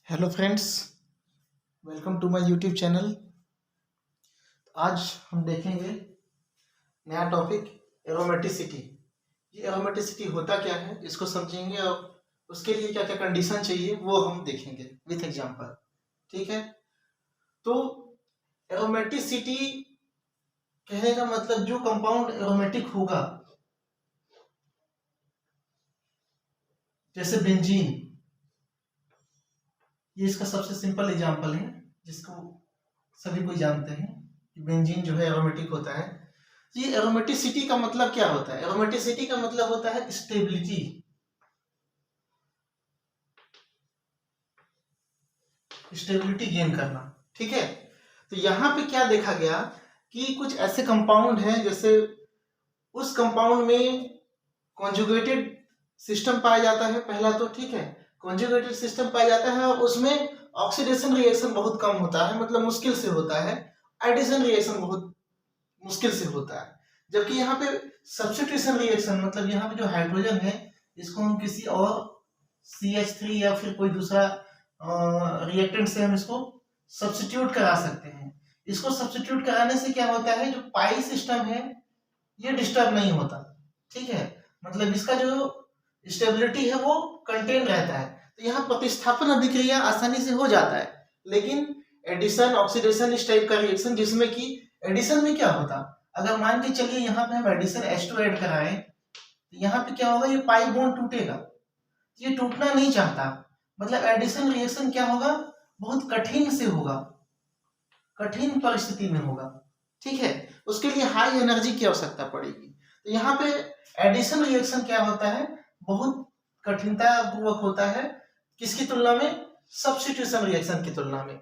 Hello friends, welcome to my YouTube channel. आज हम देखेंगे नया टॉपिक एरोमेटिसिटी। ये एरोमेटिसिटी होता क्या है, इसको समझेंगे और उसके लिए क्या क्या कंडीशन चाहिए वो हम देखेंगे विथ एग्जांपल। ठीक है, तो एरोमेटिसिटी कहने का मतलब जो कंपाउंड एरोमेटिक होगा, जैसे बेंजीन, ये इसका सबसे सिंपल एग्जांपल है जिसको सभी कोई जानते हैं कि बेंजीन जो है एरोमेटिक होता है। ये एरोमेटिसिटी का मतलब क्या होता है? एरोमेटिसिटी का मतलब होता है स्टेबिलिटी। स्टेबिलिटी गेन करना। ठीक है, तो यहाँ पे क्या देखा गया कि कुछ ऐसे कंपाउंड हैं, जैसे उस कंपाउंड में कॉन्जुगेटेड सिस्टम पाया जाता है पहला तो। ठीक है, कॉन्जुगेटेड सिस्टम पाया जाता है और उसमें ऑक्सीडेशन रिएक्शन बहुत कम होता है, मतलब मुश्किल से होता है। एडिशन रिएक्शन बहुत मुश्किल से होता है। जबकि यहाँ पे सब्स्टिट्यूशन रिएक्शन, मतलब यहाँ पे जो हाइड्रोजन है इसको हम किसी और CH3 या फिर कोई दूसरा रिएक्टेंट से हम इसको सब्स्टिट्यूट करा सकते हैं। इसको सब्स्टिट्यूट कराने से क्या होता है, जो पाई सिस्टम है ये डिस्टर्ब नहीं होता। ठीक है, मतलब इसका जो स्टेबिलिटी है वो कंटेन रहता है। तो यहाँ प्रतिस्थापन अभिक्रिया आसानी से हो जाता है। लेकिन एडिशन, ऑक्सीडेशन, इस टाइप का रिएक्शन, जिसमें कि एडिशन में क्या होता, अगर मान के चलिए यहाँ पे हम एडिशन H2 ऐड कराएं तो यहाँ पे क्या होगा, ये पाई बॉन्ड टूटेगा। ये टूटना नहीं चाहता, मतलब एडिशन रिएक्शन क्या होगा, बहुत कठिन से होगा, कठिन परिस्थिति में होगा। ठीक है, उसके लिए हाई एनर्जी की आवश्यकता पड़ेगी। तो यहाँ पे एडिशन रिएक्शन क्या होता है, बहुत कठिनता पूर्वक होता है। किसकी तुलना में? सब्स्टिट्यूशन रिएक्शन की तुलना में।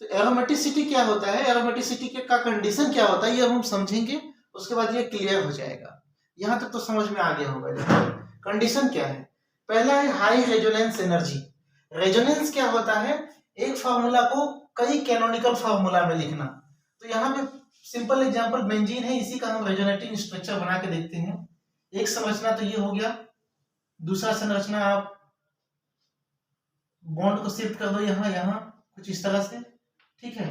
तो एरोमेटिसिटी क्या होता है, एरोमेटिसिटी के का कंडीशन क्या होता है, ये हम समझेंगे, उसके बाद ये क्लियर हो जाएगा। यहां तक तो समझ में आ गया होगा। कंडीशन क्या है? पहला है हाई रेजोनेंस एनर्जी। रेजोनेंस क्या होता है, एक फार्मूला को कई कैनोनिकल फार्मूला में लिखना। तो यहाँ पे सिंपल एग्जांपल बेंजीन है, इसी का हम रेजोनेटिंग स्ट्रक्चर बना के देखते हैं। एक संरचना तो ये हो गया, दूसरा संरचना आप बॉन्ड को शिफ्ट कर दो यहाँ यहाँ कुछ इस तरह से। ठीक है,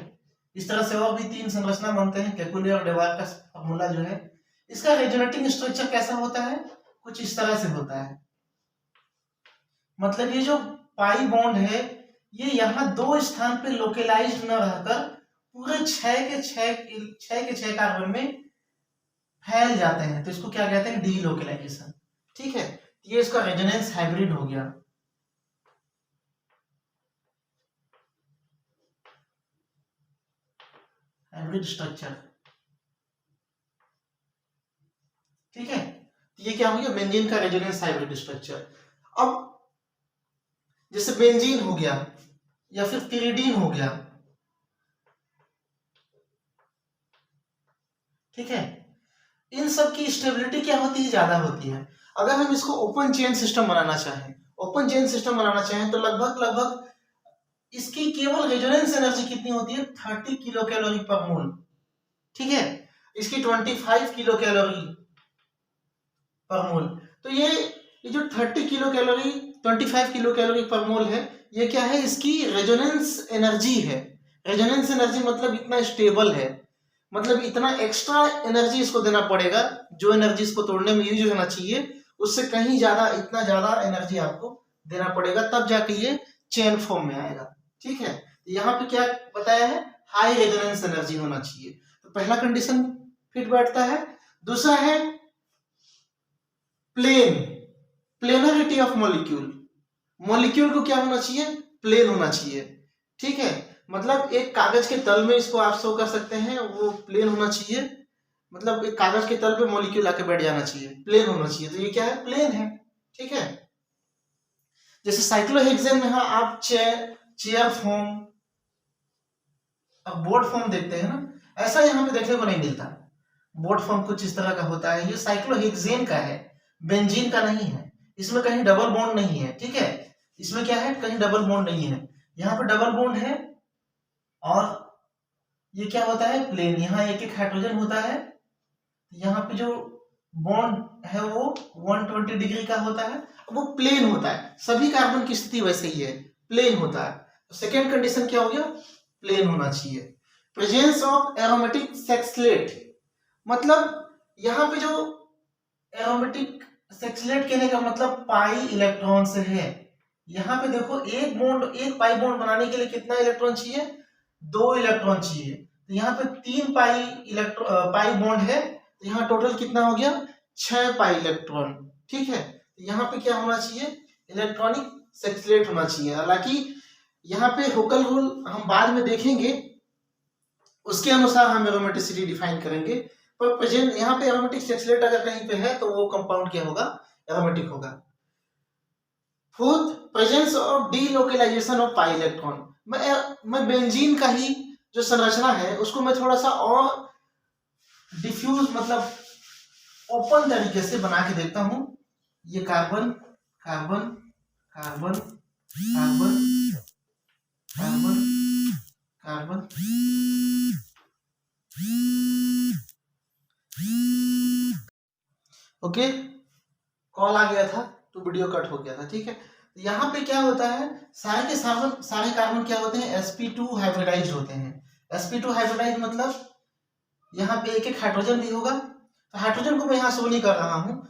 इस तरह से और भी 3 संरचना बनते हैं। केकुले और डेवार का फॉर्मूला जो है, इसका रेजोनेटिंग स्ट्रक्चर कैसा होता है, कुछ इस तरह से होता है। मतलब ये जो पाई बॉन्ड है ये यहाँ 2 स्थान पे लोकेलाइज्ड न रहकर पूरे 6 कार्बन में फैल जाते हैं। तो इसको क्या कहते हैं, डीलोकेलाइजेशन। ठीक है, ये इसका रेजोनेंस हाइब्रिड हो गया। Hybrid structure. ठीक है, ये क्या हो गया, बेंजीन का रेजोनेंस हाइब्रिड स्ट्रक्चर। अब जैसे बेंजीन हो गया या फिर पिरिडीन हो गया। ठीक है, इन सब की स्टेबिलिटी क्या होती है, ज्यादा होती है। अगर हम इसको ओपन चेन सिस्टम बनाना चाहें, ओपन चेन सिस्टम बनाना चाहें तो लगभग इसकी केवल रेजोनेंस एनर्जी कितनी होती है, 30 किलो कैलोरी पर मोल। ठीक है, इसकी 25 किलो कैलोरी पर मोल। तो ये जो 30 किलो कैलोरी 25 किलो कैलोरी पर मोल है, ये क्या है, इसकी रेजोनेंस एनर्जी है। रेजोनेंस एनर्जी मतलब इतना स्टेबल है, मतलब इतना एक्स्ट्रा एनर्जी इसको देना पड़ेगा, जो एनर्जी इसको तोड़ने में यूज होना चाहिए उससे कहीं ज्यादा, इतना ज्यादा एनर्जी आपको देना पड़ेगा, तब जाके ये चेन फॉर्म में आएगा। ठीक है, यहाँ पे क्या बताया है, हाई रेजोनेंस एनर्जी होना चाहिए। तो पहला कंडीशन फिट बैठता है। दूसरा है प्लेनरिटी ऑफ मॉलिक्यूल। मॉलिक्यूल को क्या होना चाहिए, प्लेन होना चाहिए। ठीक है, मतलब एक कागज के तल में इसको आप शो कर सकते हैं, वो प्लेन होना चाहिए। मतलब एक कागज के तल पे मॉलिक्यूल आके बैठ जाना चाहिए, प्लेन होना चाहिए। तो ये क्या है, प्लेन है। ठीक है, जैसे साइक्लोहेक्सेन में आप चेयर फॉर्म और बोर्ड फॉर्म देखते हैं ना, ऐसा यहाँ पे देखने को नहीं मिलता। बोर्ड फॉर्म कुछ इस तरह का होता है, ये साइक्लोहेक्सेन का है, बेंजीन का नहीं है। इसमें कहीं डबल बॉन्ड नहीं है। ठीक है, इसमें क्या है, कहीं डबल बॉन्ड नहीं है, यहाँ पे डबल बॉन्ड है। और ये क्या होता है, प्लेन। यहाँ एक एक हाइड्रोजन होता है, यहाँ पे जो बॉन्ड है वो 120 डिग्री का होता है, वो प्लेन होता है। सभी कार्बन की स्थिति वैसे ही है, प्लेन होता है। सेकेंड कंडीशन क्या हो गया, प्लेन होना चाहिए। प्रेजेंस ऑफ एरोमेटिक सेक्सलेट, मतलब यहाँ पे जो एरोमेटिक सेक्सलेट कहने का मतलब पाई इलेक्ट्रॉन से है। यहाँ पे देखो एक पाई बॉन्ड बनाने के लिए कितना इलेक्ट्रॉन चाहिए, 2 इलेक्ट्रॉन चाहिए। तो यहाँ पे 3 पाई बॉन्ड है, तो यहाँ टोटल कितना हो गया, 6 पाई इलेक्ट्रॉन। ठीक है, तो यहाँ पे क्या होना चाहिए, इलेक्ट्रॉनिक सेक्सलेट होना चाहिए। हालांकि यहाँ पे हुकल रूल हम बाद में देखेंगे, उसके अनुसार हम एरोमेटिसिटी डिफाइन करेंगे। पर प्रेजेंट यहाँ पे एरोमेटिक सेक्सलेट अगर कहीं पे है तो वो कंपाउंड क्या होगा, एरोमेटिक होगा। Fourth, presence of delocalisation of pi electron. मैं बेंजीन का ही जो संरचना है उसको मैं थोड़ा सा और डिफ्यूज मतलब ओपन तरीके से बना के देखता हूं। ये carbon carbon carbon carbon carbon carbon, okay, call आ गया था तो वीडियो कट हो गया था। ठीक है, तो यहाँ पे क्या होता है, सारे कार्बन क्या होते हैं, sp2 हाइब्रिडाइज्ड होते हैं। sp2 हाइब्रिडाइज्ड मतलब यहाँ पे एक एक हाइड्रोजन भी होगा। तो हाइड्रोजन को मैं यहाँ शो नहीं कर रहा हूँ,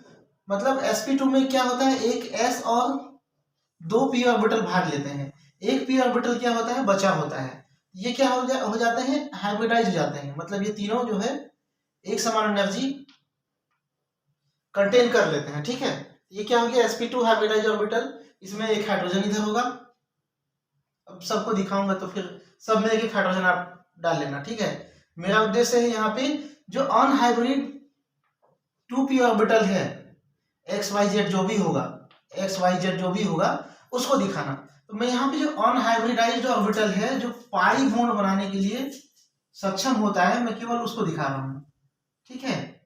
मतलब sp2 में क्या होता है, एक s और 2 p ऑर्बिटल भाग लेते हैं, एक p ऑर्बिटल क्या होता है, बचा होता है। ये क्या हो जाते हैं, हाइब्रिडाइज हो जाते हैं, मतलब ये तीनों जो है एक समान एनर्जी कंटेन कर लेते हैं। ठीक है, ये क्या हो गया, sp2 हाइब्रिडाइज ऑर्बिटल, इसमें एक हाइड्रोजन इधर होगा। अब सबको दिखाऊंगा तो फिर सब में एक एक हाइड्रोजन आप डाल लेना। ठीक है, मेरा उद्देश्य है यहाँ पे जो अनहाइब्रिड 2p ऑर्बिटल है, xyz जो भी होगा उसको दिखाना। तो मैं यहाँ पे जो अनहाइब्रिडाइज्ड ऑर्बिटल है, जो पाई बॉन्ड बनाने के लिए सक्षम होता है, मैं केवल उसको दिखा रहा हूँ। ठीक है,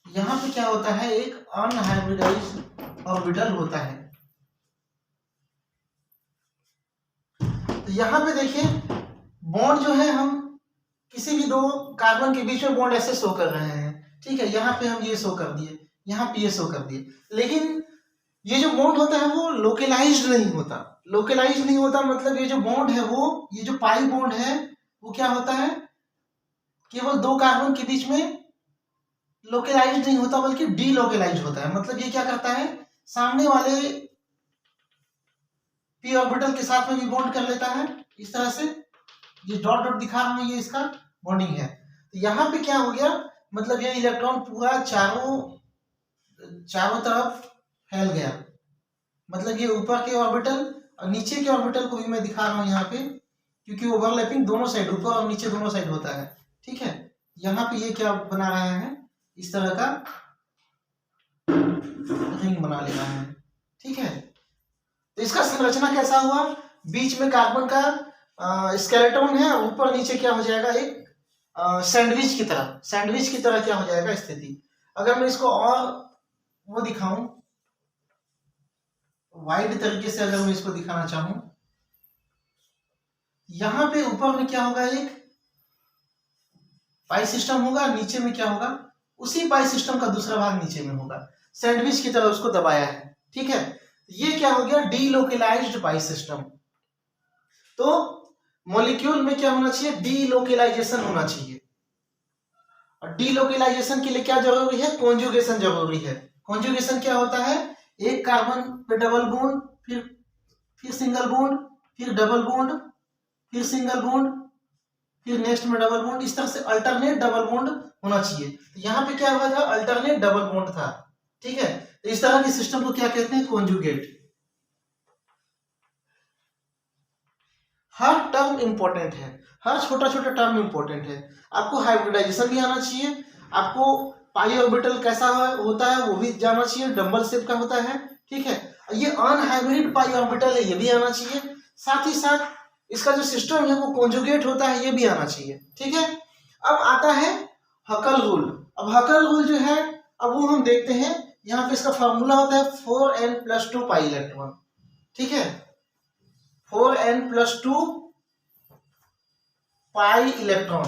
यहाँ पे क्या होता है, एक अनहाइब्रिडाइज्ड ऑर्बिटल होता है। तो यहाँ पे देखिए बॉन्ड जो है, हम किसी भी 2 कार्बन के बीच में बॉन्ड ऐसे शो कर रहे हैं। ठीक है, यहाँ पे हम ये शो कर दिए, यहाँ पे ये शो कर दिए, लेकिन ये जो बॉन्ड होता है वो लोकेलाइज्ड नहीं होता। लोकेलाइज्ड नहीं होता मतलब ये जो बॉन्ड है वो, ये जो पाई बॉन्ड है वो क्या होता है, केवल 2 कार्बन के बीच में लोकेलाइज्ड नहीं होता बल्कि डीलोकेलाइज्ड होता है। मतलब ये क्या करता है, सामने वाले p ऑर्बिटल के साथ में भी बॉन्ड कर लेता है इस तरह से। ये डॉट डॉट दिखा रहा हूं, ये इसका बॉन्डिंग है। तो यहाँ पे क्या हो गया, मतलब ये इलेक्ट्रॉन पूरा चारों तरफ फैल गया। मतलब ये ऊपर के ऑर्बिटल और नीचे के ऑर्बिटल को भी मैं दिखा रहा हूँ यहाँ पे, क्योंकि ओवरलैपिंग दोनों साइड, ऊपर और नीचे दोनों साइड होता है। ठीक है, यहाँ पे ये क्या बना रहा है, इस तरह का रिंग बना ले रहा है। ठीक है, तो इसका संरचना कैसा हुआ, बीच में कार्बन का स्केलेटन है, ऊपर नीचे क्या हो जाएगा, एक सैंडविच की तरह क्या हो जाएगा स्थिति। अगर मैं इसको और वो दिखाऊं वाइड तरीके से, अगर मैं इसको दिखाना चाहूं, यहां पे ऊपर में क्या होगा, एक पाई सिस्टम होगा, नीचे में क्या होगा, उसी पाई सिस्टम का दूसरा भाग नीचे में होगा, सैंडविच की तरह उसको दबाया है। ठीक है, ये क्या हो गया, डीलोकेलाइज्ड पाई सिस्टम। तो मॉलिक्यूल में क्या होना चाहिए, डीलोकेलाइजेशन होना चाहिए। और डीलोकेलाइजेशन के लिए क्या जरूरी है, कॉन्जुगेशन जरूरी है। कॉन्जुगेशन क्या होता है, एक कार्बन पे डबल बॉन्ड, फिर सिंगल बॉन्ड, फिर डबल बॉन्ड, फिर सिंगल बॉन्ड, फिर नेक्स्ट में डबल बॉन्ड, इस तरह से अल्टरनेट डबल बॉन्ड होना चाहिए। तो यहाँ पे क्या हुआ था, अल्टरनेट डबल बॉन्ड था। ठीक है, तो इस तरह के सिस्टम को क्या कहते हैं, कॉन्जुगेट। हर टर्म इंपॉर्टेंट है, हर छोटा छोटा टर्म इंपॉर्टेंट है। आपको हाइब्रिडाइजेशन भी आना चाहिए, आपको पाई ऑर्बिटल कैसा होता है वो भी जानना चाहिए, डबल शेप का होता है। ठीक है, ये अनहाइब्रिड पाई ऑर्बिटल है, ये भी आना चाहिए। साथ ही साथ इसका जो सिस्टम है वो कॉन्जुगेट होता है, ये भी आना चाहिए। ठीक है, अब आता है हकल रूल। अब हकल रूल जो है, अब वो हम देखते हैं। यहाँ पे इसका फॉर्मूला होता है 4n+2 पाई इलेक्ट्रॉन। ठीक है, 4n+2 पाई इलेक्ट्रॉन,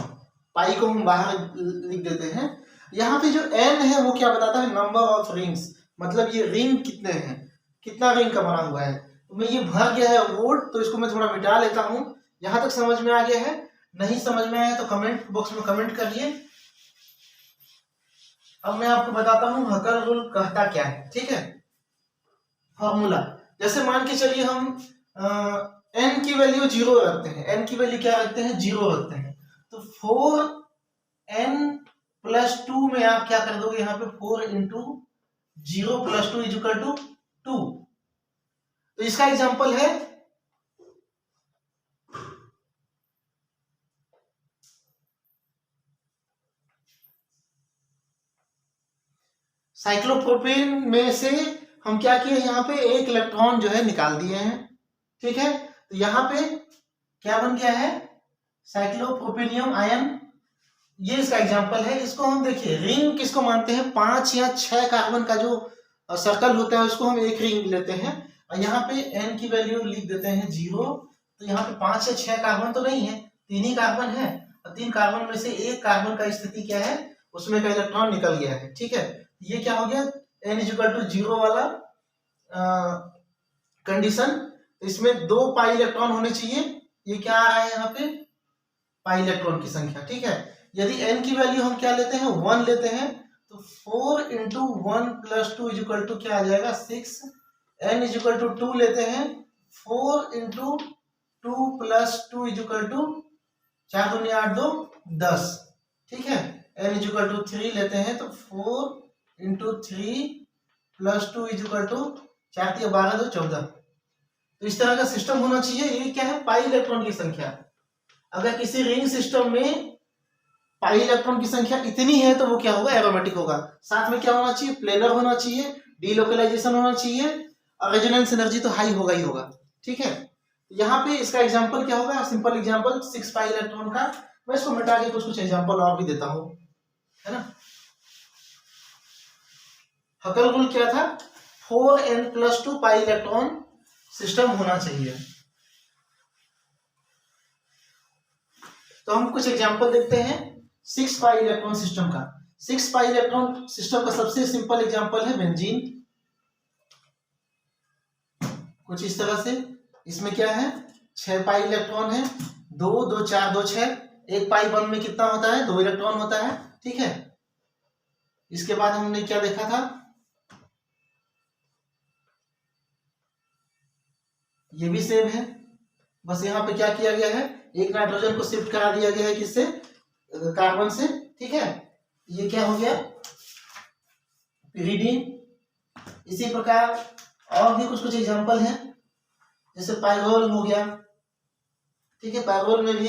पाई को हम बाहर लिख देते हैं। यहाँ पे जो n है वो क्या बताता है, नंबर ऑफ रिंग्स, मतलब ये रिंग कितने हैं, कितना रिंग का बना हुआ है। तो मैं ये भर गया है वोट, तो इसको मैं थोड़ा मिटा लेता हूं। यहां तक समझ में आ गया है? नहीं समझ में आया तो कमेंट बॉक्स में कमेंट करिए। अब मैं आपको बताता हूं हकल रूल कहता क्या है, ठीक है। फॉर्मूला, जैसे मान के चलिए हम n की वैल्यू 0 रखते हैं, n की वैल्यू क्या रखते हैं? 0 रखते हैं। तो 4n प्लस 2 में आप क्या कर दोगे? यहाँ पे 4 into 0 plus 2 is equal to 2। तो इसका एग्जांपल है साइक्लोप्रोपेन में से हम क्या किए? यहाँ पे एक इलेक्ट्रॉन जो है निकाल दिए हैं, ठीक है। तो यहाँ पे क्या बन गया है? साइक्लोप्रोपेनियम आयन। ये इसका एग्जांपल है। इसको हम देखिए रिंग किसको मानते हैं? 5 या 6 कार्बन का जो सर्कल होता है उसको हम एक रिंग लेते हैं, और यहाँ पे n की वैल्यू लिख देते हैं 0। तो यहाँ पे 5 या 6 कार्बन तो नहीं है, 3 ही कार्बन है, और 3 कार्बन में से एक कार्बन का स्थिति क्या है? उसमें का इलेक्ट्रॉन निकल गया है, ठीक है। ये क्या हो गया? n इज इक्वल टू 0 वाला कंडीशन। इसमें 2 पाई इलेक्ट्रॉन होने चाहिए। ये क्या आ रहा है यहाँ पे? पाई इलेक्ट्रॉन की संख्या, ठीक है। यदि n की वैल्यू हम क्या लेते हैं? 1 लेते हैं, तो 4 into 1 plus 2 is equal to क्या आ जाएगा? 6। n इज इक्वल टू 2 लेते हैं, 4 into 2 plus 2 is equal to 4 दूनी 8 2 10, ठीक है। n इज इक्वल टू 3 लेते हैं, तो 4 into 3 plus 2 is equal to 4 3 12 2 14। तो इस तरह का सिस्टम होना चाहिए। ये क्या है? पाई इलेक्ट्रॉन की संख्या। अगर किसी रिंग सिस्टम में पाई इलेक्ट्रॉन की संख्या इतनी है तो वो क्या होगा? एरोमेटिक होगा। साथ में क्या होना चाहिए? प्लेनर होना चाहिए, डीलोकलाइजेशन होना चाहिए, और रेजोनेंस एनर्जी तो हाई होगा ही होगा, ठीक है। यहाँ पे इसका एग्जांपल क्या होगा? सिंपल एग्जांपल 6 पाई इलेक्ट्रॉन का। मैं इसको मिटा के कुछ एग्जांपल और भी देता हूं, है ना। हकल रूल क्या था? 4n plus 2 pi electron system होना चाहिए। तो हम कुछ एग्जांपल देखते हैं 6 पाई इलेक्ट्रॉन सिस्टम का। 6 पाई इलेक्ट्रॉन सिस्टम का सबसे सिंपल एग्जांपल है बेंजीन। कुछ इस तरह से। इसमें क्या है? 6 पाई इलेक्ट्रॉन है, 2 2 4 2 6। एक पाई बॉन्ड में कितना होता है? 2 इलेक्ट्रॉन होता है, ठीक है। इसके बाद हमने क्या देखा था? ये भी सेम है, बस यहाँ पे क्या किया गया है? एक नाइट्रोजन को शिफ्ट करा दिया गया है, किससे? कार्बन से, ठीक है। ये क्या हो गया? पिरिडीन। इसी प्रकार और भी कुछ एग्जांपल हैं, जैसे पायरोल हो गया, ठीक है। पायरोल में भी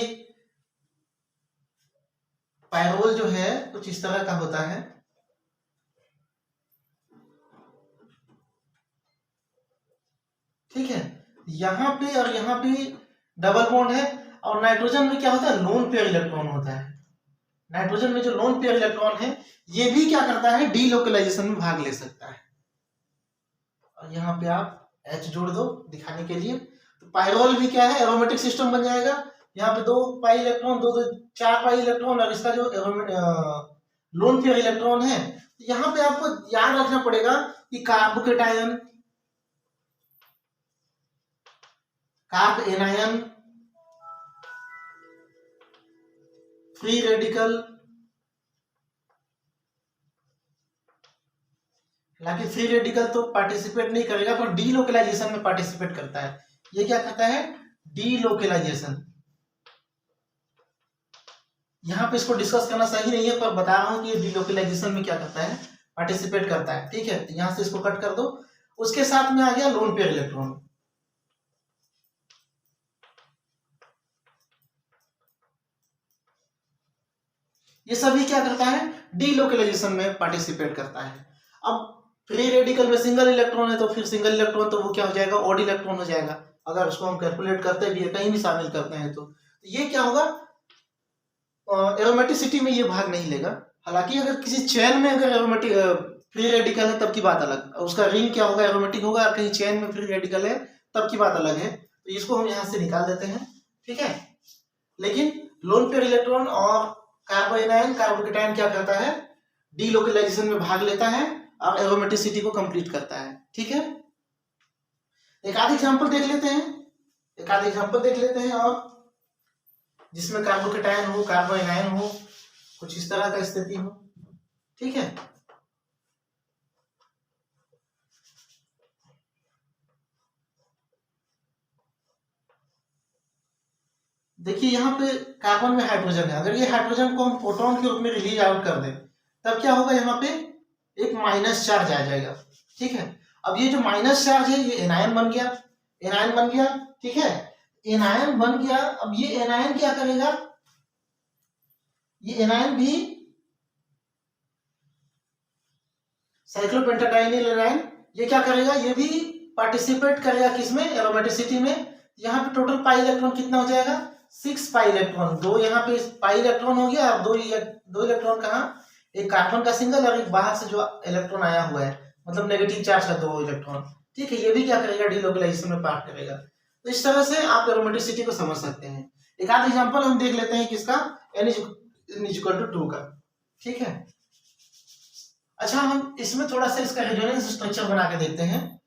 पायरोल जो है कुछ इस तरह का होता है, ठीक है। यहाँ पे और यहाँ पे डबल बॉन्ड है, और नाइट्रोजन में क्या होता है? लोन पेयर इलेक्ट्रॉन होता है। नाइट्रोजन में जो लोन पेयर इलेक्ट्रॉन है ये भी क्या करता है? डीलोकलाइजेशन में भाग ले सकता है। और यहाँ पे आप H जोड़ दो दिखाने के लिए। तो पायरोल भी क्या है? एरोमेटिक सिस्टम बन जाएगा। यहाँ पे 2 पाई इलेक्ट्रॉन, 2 2 4 पाई इलेक्ट्रॉन, और इसका जो लोन पेयर इलेक्ट्रॉन है, यहाँ पे आपको याद रखना पड़ेगा कि carbocation, carb anion, free radical, हालांकि फ्री रेडिकल तो पार्टिसिपेट नहीं करेगा पर डीलोकलाइजेशन में पार्टिसिपेट करता है। ये क्या कहता है? डीलोकलाइजेशन। यहाँ पे इसको डिस्कस करना सही नहीं है, पर बता रहा हूं कि ये डीलोकलाइजेशन में क्या करता है? पार्टिसिपेट करता है, ठीक है। तो यहां से इसको कट कर दो। उसके साथ में आ गया लोन पेयर इलेक्ट्रॉन। ये सभी क्या करता है? डीलोकलाइजेशन में पार्टिसिपेट करता है। अब फ्री रेडिकल में सिंगल इलेक्ट्रॉन है, तो फिर सिंगल इलेक्ट्रॉन तो वो क्या हो जाएगा? ऑड इलेक्ट्रॉन हो जाएगा, अगर उसको हम कैलकुलेट करते भी है, कहीं भी शामिल करते हैं। तो ये क्या होगा? एरोमेटिसिटी में ये भाग नहीं लेगा। हालांकि अगर किसी चेन में अगर एरोमेटिक फ्री रेडिकल है तब की बात अलग, उसका रिंग क्या होगा? एरोमेटिक होगा। और कहीं चेन में फ्री रेडिकल है तब की बात अलग है। तो इसको हम यहाँ से निकाल देते हैं, ठीक है। लेकिन लोन पेयर इलेक्ट्रॉन और कार्बोएनायन, कार्बोकेटायन क्या करता है? डीलोकलाइजेशन में भाग लेता है और एरोमेटिसिटी को कंप्लीट करता है, ठीक है। एक आध एग्जाम्पल देख लेते हैं और जिसमें कार्बोकेटायन हो, कार्बो एनायन हो, कुछ इस तरह का स्थिति हो। ठीक है, देखिए यहाँ पे कार्बन में हाइड्रोजन है, अगर ये हाइड्रोजन को हम प्रोटॉन के रूप में रिलीज आउट कर दें तब क्या होगा, यहाँ पे एक माइनस चार्ज आ जाएगा। ठीक है, अब ये जो माइनस चार्ज है ये एनायन बन गया, ठीक है, एनायन बन गया। अब ये एनायन क्या करेगा, ये एनायन भी साइक्लोपेंटाडाइनिल एनायन, ये क्या करेगा, ये भी पार्टिसिपेट करेगा किसमें, एरोमेटिसिटी में। यहाँ पे टोटल पाई इलेक्ट्रॉन कितना हो जाएगा, 6 पाई इलेक्ट्रॉन। दो यहाँ पे पाई इलेक्ट्रॉन हो गया, अब दो इलेक्ट्रॉन कहाँ, एक कार्बन का सिंगल और एक बाहर से जो इलेक्ट्रॉन आया हुआ है, मतलब नेगेटिव चार्ज का 2 इलेक्ट्रॉन। ठीक है, ये भी क्या करेगा, डीलोकलाइजेशन में पार्ट करेगा। तो इस तरह से आप एरोमेटिसिटी को समझ सकते हैं। एक आध एग्जांपल हम देख लेते हैं किसका, N=2 का। ठीक है, अच्छा हम इसमें थोड़ा सा इसका रेजोनेंस स्ट्रक्चर बना के देखते हैं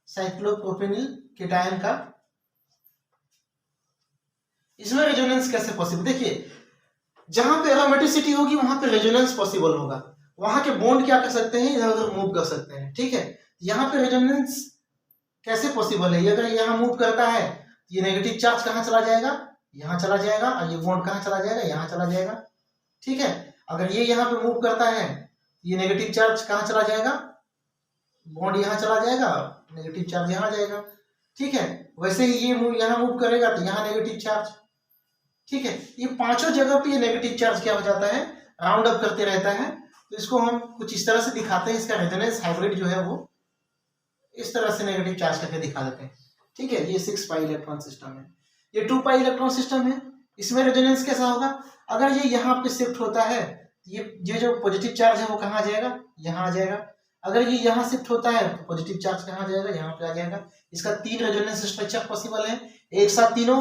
साइक्लोप्रोपेनिल केटायन का। इसमें रेजोनेंस कैसे पॉसिबल, देखिए जहां पे एरोमेटिसिटी होगी वहां पे रेजोनेंस पॉसिबल होगा, वहां के बॉन्ड क्या कर सकते हैं, इधर उधर मूव कर सकते हैं। ठीक है, यहाँ पे रेजोनेंस कैसे पॉसिबल है, ये अगर यहाँ मूव करता है ये नेगेटिव चार्ज कहाँ चला जाएगा, यहाँ चला जाएगा, और ये बॉन्ड कहाँ चला जाएगा, यहाँ चला जाएगा। ठीक है, अगर ये यहाँ पे मूव करता है ये नेगेटिव चार्ज कहाँ चला जाएगा, बॉन्ड यहाँ चला जाएगा, नेगेटिव चार्ज यहाँ जाएगा। ठीक है, वैसे ही ये यहाँ मूव करेगा तो यहाँ नेगेटिव चार्ज। ठीक है, ये पांचों जगह पे ये नेगेटिव चार्ज क्या हो जाता है, राउंड अप करते रहता है। तो इसको हम कुछ इस तरह से दिखाते हैं, इसका रेजोनेंस हाइब्रिड जो है वो इस तरह से नेगेटिव चार्ज करके दिखा देते हैं। ठीक है, ये 6 पाई इलेक्ट्रॉन सिस्टम है, ये 2 पाई इलेक्ट्रॉन सिस्टम है। इसमें रेजोनेंस कैसा होगा, अगर ये यहाँ पे शिफ्ट होता है ये जो पॉजिटिव चार्ज है वो कहाँ आ जाएगा, यहाँ आ जाएगा। अगर ये यहाँ शिफ्ट होता है तो पॉजिटिव चार्ज कहाँ जाएगा, यहाँ पे आ जाएगा। इसका 3 रेजोनेंस स्ट्रक्चर पॉसिबल है। एक साथ तीनों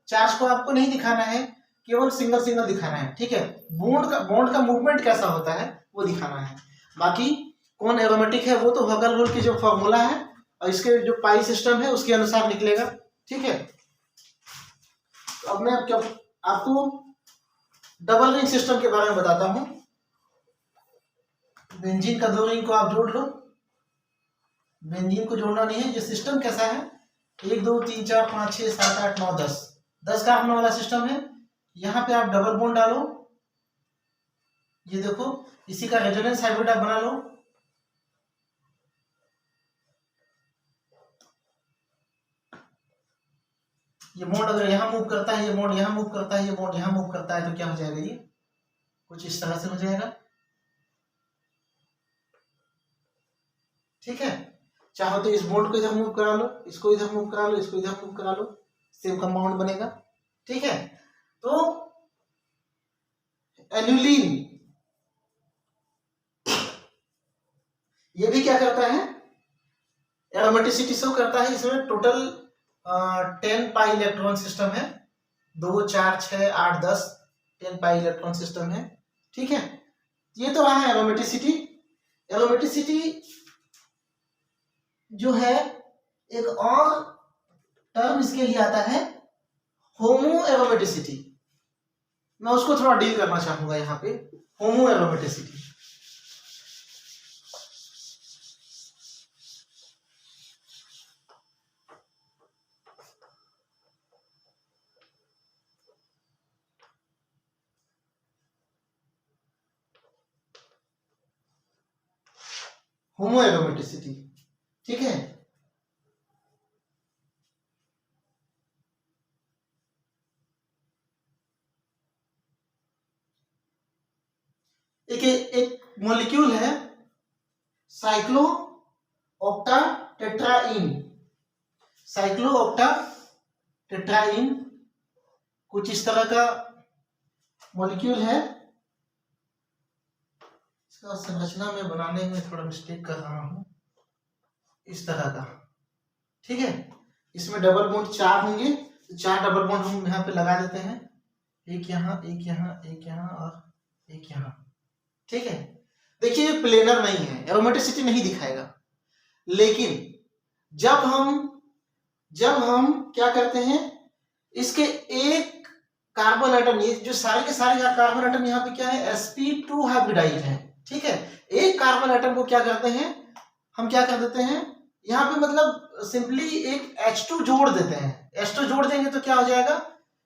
चार्ज को आपको नहीं दिखाना है, केवल सिंगल सिंगल दिखाना है। ठीक है, बॉन्ड का मूवमेंट कैसा होता है वो दिखाना है। बाकी कौन एरोमेटिक है वो तो हगल-रोल की जो फॉर्मूला है और इसके जो पाई सिस्टम है उसके अनुसार निकलेगा। ठीक है, तो अब मैं आपको डबल रिंग सिस्टम के बारे में बताता हूं। बेंजीन का 2 रिंग को आप जोड़ लो, बेंजीन को जोड़ना नहीं है। ये सिस्टम कैसा है, 1 2 3 4 5 6 7 8 9 10 कार्बन वाला सिस्टम है। यहाँ पे आप डबल बॉन्ड डालो, ये देखो इसी का रेजोनेंस हाइब्रिड आप बना लो। ये बॉन्ड अगर यहाँ मूव करता है, ये बॉन्ड यहाँ मूव करता है, ये बॉन्ड यहाँ मूव करता है, तो क्या हो जाएगा, ये कुछ इस तरह से हो जाएगा। ठीक है, चाहो तो इस बॉन्ड को इधर मूव करा लो, इसको इधर मूव करा लो, इसको इधर मूव करा लो, सेम कंपाउंड बनेगा। ठीक है, तो एनुलिन ये भी क्या करता है, एरोमेटिसिटी शो करता है। इसमें टोटल 10 पाई इलेक्ट्रॉन सिस्टम है, 2 4 6 8 10 10 पाई इलेक्ट्रॉन सिस्टम है। ठीक है, ये तो रहा है एरोमेटिसिटी। एरोमेटिसिटी जो है एक और टर्म इसके लिए आता है, होमो एरोमेटिसिटी। मैं उसको थोड़ा डील करना चाहूंगा यहाँ पे, होमो एरोमेटिसिटी। होमो एरोमेटिसिटी, ठीक है, एक मॉलिक्यूल है साइक्लो ऑक्टा टेट्राइन। साइक्लो ऑक्टा टेट्राइन कुछ इस तरह का मॉलिक्यूल है। इसका संरचना में बनाने में थोड़ा मिस्टेक कर रहा हूं, इस तरह का। ठीक है, इसमें डबल बॉन्ड 4 होंगे, तो 4 डबल बॉन्ड हम यहाँ पे लगा देते हैं, एक यहाँ एक यहाँ एक यहाँ और एक यहाँ। ठीक है, देखिए ये प्लेनर नहीं है, एरोमेटिसिटी नहीं दिखाएगा, लेकिन जब हम क्या करते हैं, इसके एक कार्बन एटम, ये जो सारे के सारे कार्बन एटम यहाँ पे क्या है, sp2 हाइब्रिडाइज है, ठीक है। एक कार्बन एटम को क्या करते हैं, हम क्या कर देते हैं यहाँ पे, मतलब सिंपली एक H2 जोड़ देते हैं। H2 जोड़ देंगे तो क्या हो जाएगा,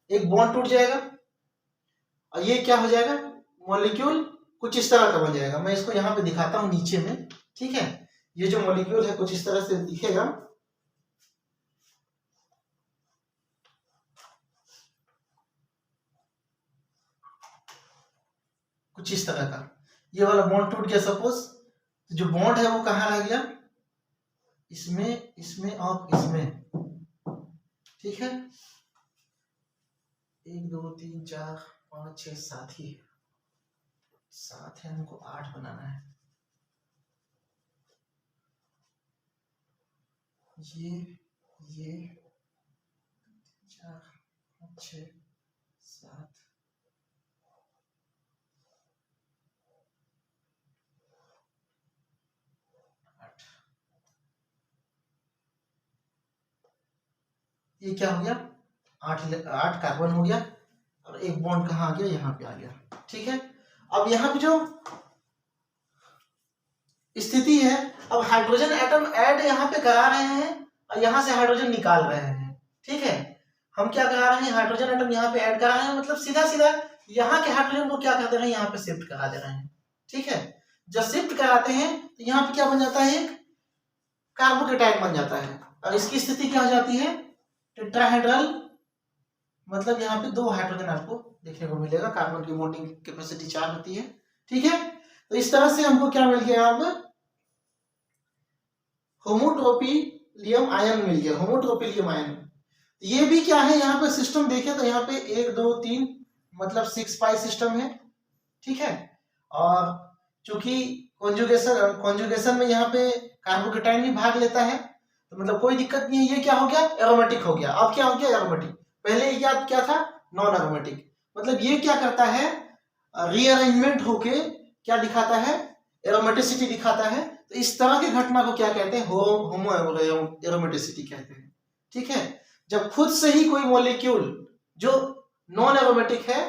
एक बॉन्ड टूट जाएगा और ये क्या हो जाएगा, मॉलिक्यूल कुछ इस तरह का बन जाएगा। मैं इसको यहाँ पे दिखाता हूँ नीचे में, ठीक है। ये जो मॉलिक्यूल है कुछ इस तरह से दिखेगा, कुछ इस तरह का। ये वाला बॉन्ड टूट गया सपोज, तो जो बॉन्ड है वो कहाँ रह गया, इसमें, इसमें और इसमें, ठीक है। 1 2 3 4 5 6 7 ही 7 है, हमको 8 बनाना है। ये 4 5 6 7 8, ये क्या हो गया, 8 कार्बन हो गया और एक बॉन्ड कहाँ आ गया, यहाँ पे आ गया, ठीक है। अब यहाँ पे जो स्थिति है, अब हाइड्रोजन एटम ऐड यहाँ पे करा रहे हैं और यहाँ से हाइड्रोजन निकाल रहे हैं, ठीक है। हम क्या करा रहे हैं, हाइड्रोजन एटम यहाँ पे ऐड करा रहे हैं, मतलब सीधा सीधा यहाँ के हाइड्रोजन को क्या कर दे रहे हैं, यहाँ पे शिफ्ट करा दे रहे हैं, ठीक है। जब शिफ्ट कराते हैं तो यहाँ पे क्या बन जाता है, एक कार्बोकेटाइन बन जाता है और इसकी स्थिति क्या हो जाती है, टेट्राहेड्रल, मतलब यहाँ पे 2 हाइड्रोजन आपको देखने को मिलेगा। कार्बन की बॉन्डिंग कैपेसिटी 4 होती है, ठीक है। तो इस तरह से हमको क्या मिल गया, अब होमोट्रोपिलियम आयन मिल गया, होमोट्रोपिलियम आयन। ये भी क्या है, यहाँ पे सिस्टम देखें तो यहाँ पे 1 2 3 मतलब 6 पाई सिस्टम है, ठीक है। और चूंकि कॉन्जुगेशन में यहाँ पे कार्बोकेटाइन भी भाग लेता है, तो मतलब कोई दिक्कत नहीं है। ये क्या हो गया, एरोमेटिक हो गया। अब क्या हो गया, एरोमेटिक। पहले ये क्या था, नॉन एरोमेटिक। मतलब ये क्या करता है, रीअरेंजमेंट होके क्या दिखाता है, एरोमेटिसिटी दिखाता है। तो इस तरह की घटना को क्या कहते हैं, होमो एरोमेटिसिटी कहते हैं, ठीक है। जब खुद से ही कोई मॉलिक्यूल जो नॉन एरोमेटिक है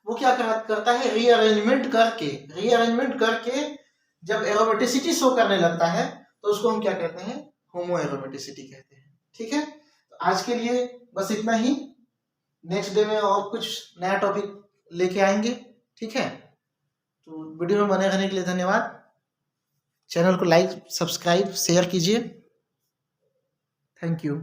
वो क्या करता है, रीअरेंजमेंट करके जब एरोमेटिसिटी शो करने लगता है तो उसको हम क्या कहते हैं, होमो एरोमेटिसिटी कहते हैं, ठीक है। तो आज के लिए बस इतना ही। नेक्स्ट डे में और कुछ नया टॉपिक लेके आएंगे, ठीक है। तो वीडियो में बने रहने के लिए धन्यवाद। चैनल को लाइक, सब्सक्राइब, शेयर कीजिए। Thank you.